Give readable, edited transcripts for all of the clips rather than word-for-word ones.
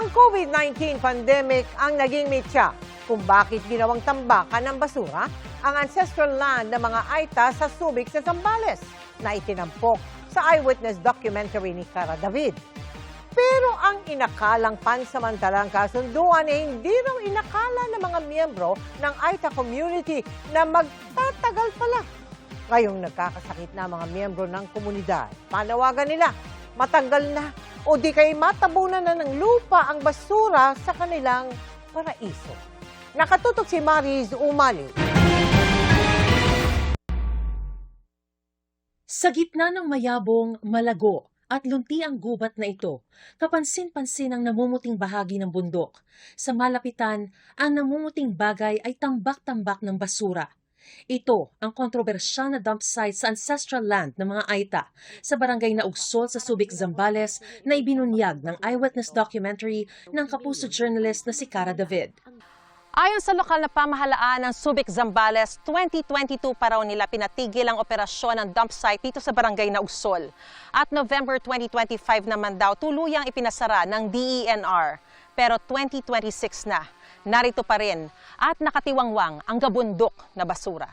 Ang COVID-19 pandemic ang naging mitya kung bakit ginawang tambakan ng basura ang ancestral land ng mga Aita sa Subic sa Zambales na itinampok sa eyewitness documentary ni Cara David. Pero ang inakalang pansamantalang kasunduan ay hindi raw inakala ng mga miyembro ng Aita community na magtatagal pala. Ngayong nagkakasakit na mga miyembro ng komunidad, panawagan nila matanggal na o di kay matabunan na ng lupa ang basura sa kanilang paraiso. Nakatutok si Mariz Umali. Sa gitna ng mayabong, malago at lunti ang gubat na ito, kapansin-pansin ang namumuting bahagi ng bundok. Sa malapitan, ang namumuting bagay ay tambak-tambak ng basura. Ito ang kontrobersyal na dump site sa ancestral land ng mga Aita sa barangay Naugsol sa Subic, Zambales na ibinunyag ng eyewitness documentary ng kapuso journalist na si Cara David. Ayon sa lokal na pamahalaan ng Subic, Zambales, 2022 pa raw nila pinatigil ang operasyon ng dump site dito sa barangay Naugsol. At November 2025 naman daw tuluyang ipinasara ng DENR. Pero 2026 na, narito pa rin at nakatiwangwang ang gabundok na basura.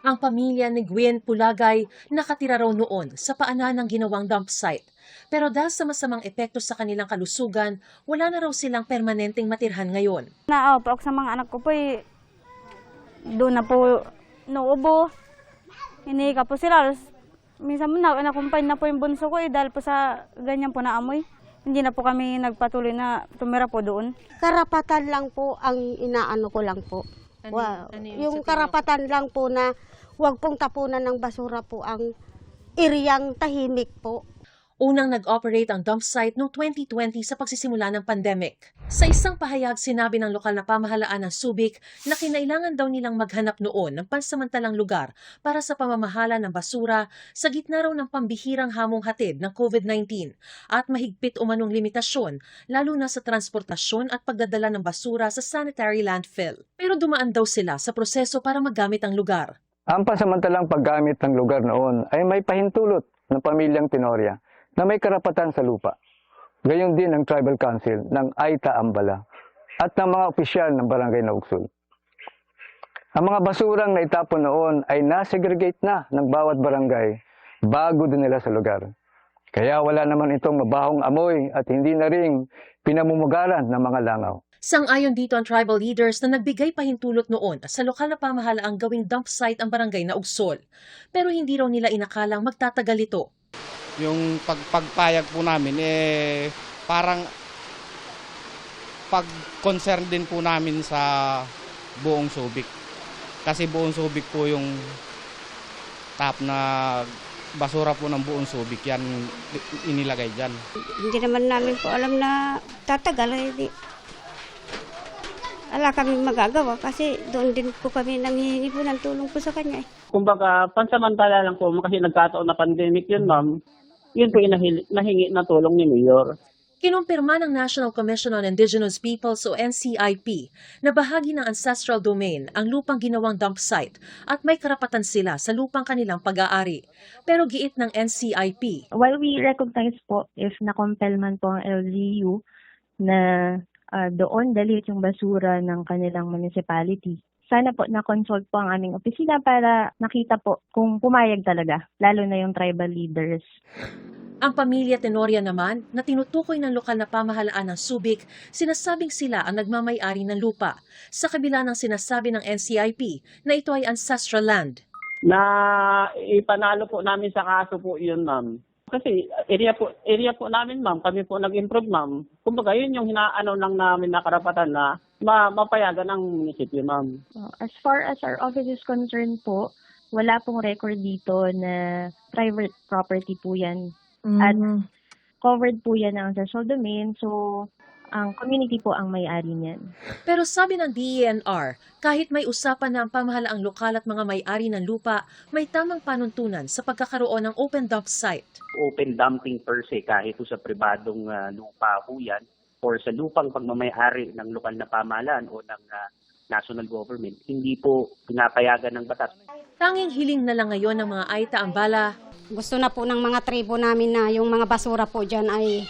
Ang pamilya ni Gwen Pulagay nakatira raw noon sa paanan ng ginawang dump site. Pero dahil sa masamang epekto sa kanilang kalusugan, wala na raw silang permanenteng matirhan ngayon. Naopo ako sa mga anak ko po, doon na po nauubo. Hinika po sila. Minsan mo nakumpay na po yung bunso ko dahil po sa ganyan po na amoy. Hindi na po kami nagpatuloy na tumira po doon. Karapatan lang po ang inaano ko lang po. Yung karapatan lang po na huwag pong tapunan ng basura po ang eriyang tahimik po. Unang nag-operate ang dump site noong 2020 sa pagsisimula ng pandemic. Sa isang pahayag, sinabi ng lokal na pamahalaan ng Subic na kinailangan daw nilang maghanap noon ng pansamantalang lugar para sa pamamahala ng basura sa gitna raw ng pambihirang hamong hatid ng COVID-19 at mahigpit umanong limitasyon, lalo na sa transportasyon at pagdadala ng basura sa sanitary landfill. Pero dumaan daw sila sa proseso para magamit ang lugar. Ang pansamantalang paggamit ng lugar noon ay may pahintulot ng pamilyang Tenoria na may karapatan sa lupa. Gayon din ang Tribal Council ng Aita Ambala at ng mga opisyal ng Barangay Naugsol. Ang mga basurang naitapon noon ay nasegregate na ng bawat barangay bago din nila sa lugar. Kaya wala naman itong mabahong amoy at hindi na ring pinamumugaran ng mga langaw. Sang-ayon dito ang tribal leaders na nagbigay pahintulot noon sa lokal na pamahalaang gawing dump site ang Barangay Naugsol. Pero hindi raw nila inakalang magtatagal ito. Yung pagpayag po namin, parang pag-concern din po namin sa buong Subic. Kasi buong Subic po yung top na basura po ng buong Subic, yan inilagay dyan. Hindi naman namin po alam na tatagal. Wala kami magagawa kasi doon din po kami nanghihingi po ng tulong po sa kanya. Kumbaga, pansamantala lang po kasi nagkataon na pandemic yun, ma'am. Yun po yung nahingi na tulong ni Mayor. Kinumpirma ng National Commission on Indigenous Peoples o NCIP na bahagi ng ancestral domain ang lupang ginawang dump site at may karapatan sila sa lupang kanilang pag-aari. Pero giit ng NCIP, while we recognize po if na-compel man po ang LGU na doon dalhin yung basura ng kanilang municipality, sana po na-consult po ang aming opisina para nakita po kung pumayag talaga, lalo na yung tribal leaders. Ang pamilya Tenoria naman na tinutukoy ng lokal na pamahalaan ng Subic, sinasabing sila ang nagmamay-ari ng lupa, sa kabila ng sinasabi ng NCIP na ito ay ancestral land. Na ipanalo po namin sa kaso po yun, ma'am. Kasi area po namin, ma'am. Kami po nag-improve, ma'am. Kumbaga, yun yung hinaano lang namin na karapatan na mapayagan ng munisipyo, ma'am. As far as our office is concerned po, wala pong record dito na private property po yan. At covered po yan ng ancestral domain. So, ang community po ang may-ari niyan. Pero sabi ng DENR, kahit may usapan na ang pamahalaang lokal at mga may-ari ng lupa, may tamang panuntunan sa pagkakaroon ng open dump site. Open dumping per se, kahit sa pribadong lupa po yan, or sa lupang pagmamay-ari ng lokal na pamahalaan o ng national government, hindi po pinapayagan ng batas. Tanging hiling na lang ngayon ng mga Aita Ambala, Gusto na po ng mga tribo namin na yung mga basura po dyan ay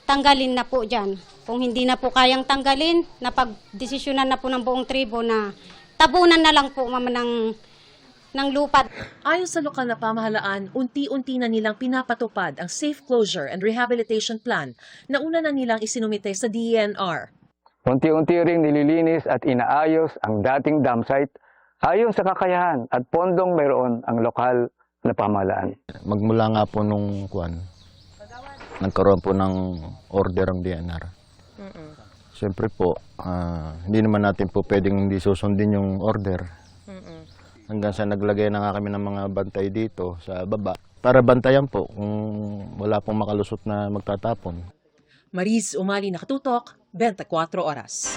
tanggalin na po dyan. Kung hindi na po kayang tanggalin, napagdesisyonan na po ng buong tribo na tabunan na lang po mama ng lupa. Ayon sa lokal na pamahalaan, unti-unti na nilang pinapatupad ang Safe Closure and Rehabilitation Plan na una na nilang isinumite sa DENR. Unti-unti ring nililinis at inaayos ang dating dam site ayon sa kakayahan at pondong mayroon ang lokal na pamahalaan. Magmula nga po nung nagkaroon po ng order ang DNR. Siyempre po, hindi naman natin po pwedeng hindi susundin yung order. Hanggang sa naglagay na nga kami ng mga bantay dito sa baba para bantayan po kung wala pong makalusot na magtatapon. Mariz Umali, Nakatutok, 24 Oras.